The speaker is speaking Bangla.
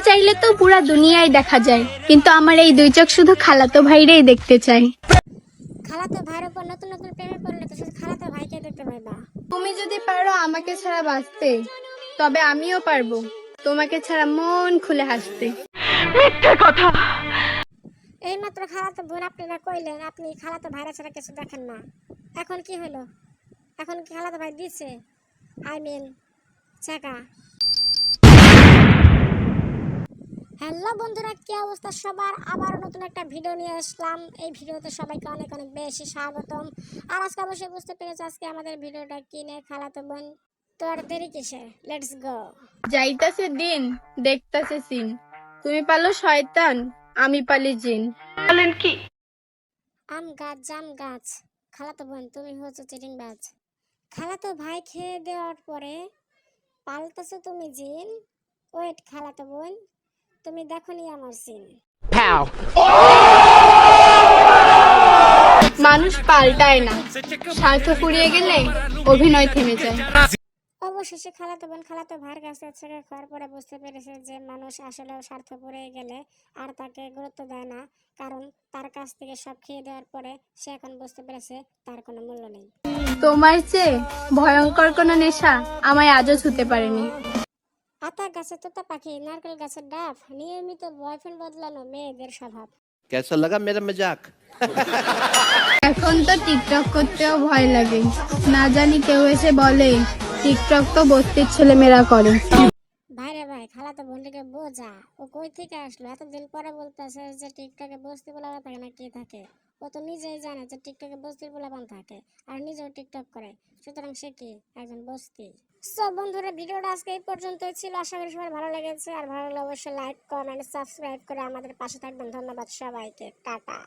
চাইলে তো পুরা দুনিয়ায় দেখা যায়, কিন্তু আমার এই দুই চোখ শুধু খালাতো ভাইরেই দেখতে চাই। খালাতো ভাইয়ের উপর নতুন নতুন প্রেমে পড়লে তো শুধু খালাতো ভাইকে দেখতে পাইবা। তুমি যদি পারো আমাকে ছাড়া বাঁচতে, তবে আমিও পারবো তোমাকে ছাড়া মন খুলে হাসতে। এইমাত্র খালাতো বোন আপনারা কইলেন আপনি খালাতো ভাইরা ছাড়া কিছু দেখেন না। এখন কি হলো? এখন কি খালাতো ভাই দিছে? আই মিন চাকা। হ্যালো বন্ধুরা, কি অবস্থা সবার? আবার নতুন একটা ভিডিও নিয়ে আসলাম। এই ভিডিওতে সবাইকে অনেক অনেক বেশি স্বাগতম। আর আজকে অবশ্যই বুঝতে পেরেছি আজকে আমাদের ভিডিওটা কিনে খালাতো বোন। তো আর দেরি কিসে, লেটস গো। যাইতাছে দিন, দেখতাছে সিন, তুমি পালো শয়তান, আমি পালি জিন। আম গাছ জাম গাছ, খালাতো বোন তুমি হচ্ছে চিটিং বাজ। খালাতো ভাই খেয়ে দেওয়ার পরে পাল্টাছো তুমি জিন। ওয়েট খালাতো বোন, তুমি দেখোনি আমার সিন। মানুষ পাল্টায় না, স্বার্থ ফুরিয়ে গেলে অভিনয় থেমে যায়। অবশেষে খালাতো বোন খালাতো ভাইয়ের কাছে ছেড়ে খাওয়ার পরে বুঝতে পেরেছে যে মানুষ আসলেও স্বার্থ পড়ে গেলে আর তাকে গুরুত্ব দেয় না, কারণ তার কাছ থেকে সব খেয়ে দেওয়ার পরে সে এখন বুঝতে পেরেছে তার কোনো মূল্য নেই। তোমার চেয়ে ভয়ঙ্কর কোনো নেশা আমায় আজও ছুতে পারেনি। আতা গাছে তোতা পাখি, নারকেল গাছের ডাব, নিয়মিত বয়ফ্রেন্ড বদলানো মেয়েদের স্বভাব। कैसा लगा मेरा मजाक? এখন তো টিকটক করতেও ভয় লাগে, না জানি কেউ এসে বলে টিকটক তো বস্তির ছেলেমেয়েরা করে। ভাইরে ভাই, খালাতো বোনটিকে বোঝা, ও কই থেকে আসলো? এতদিন পরে বলতেছে যে টিকটকে বস্তি পোলাপান থাকে না কি থাকে। ও তো নিজেই জানে যে টিকটকে বস্তির পোলাপান থাকে আর নিজেও টিকটক করে, সুতরাং সে কি একজন বস্তি। সো বন্ধুরা, ভিডিওটা আজকে এই পর্যন্তই ছিল। আশা করি সবার ভালো লেগেছে, আর ভালো লাগলে অবশ্যই লাইক কমেন্ট সাবস্ক্রাইব করে আমাদের পাশে থাকবেন। ধন্যবাদ সবাইকে, টাটা।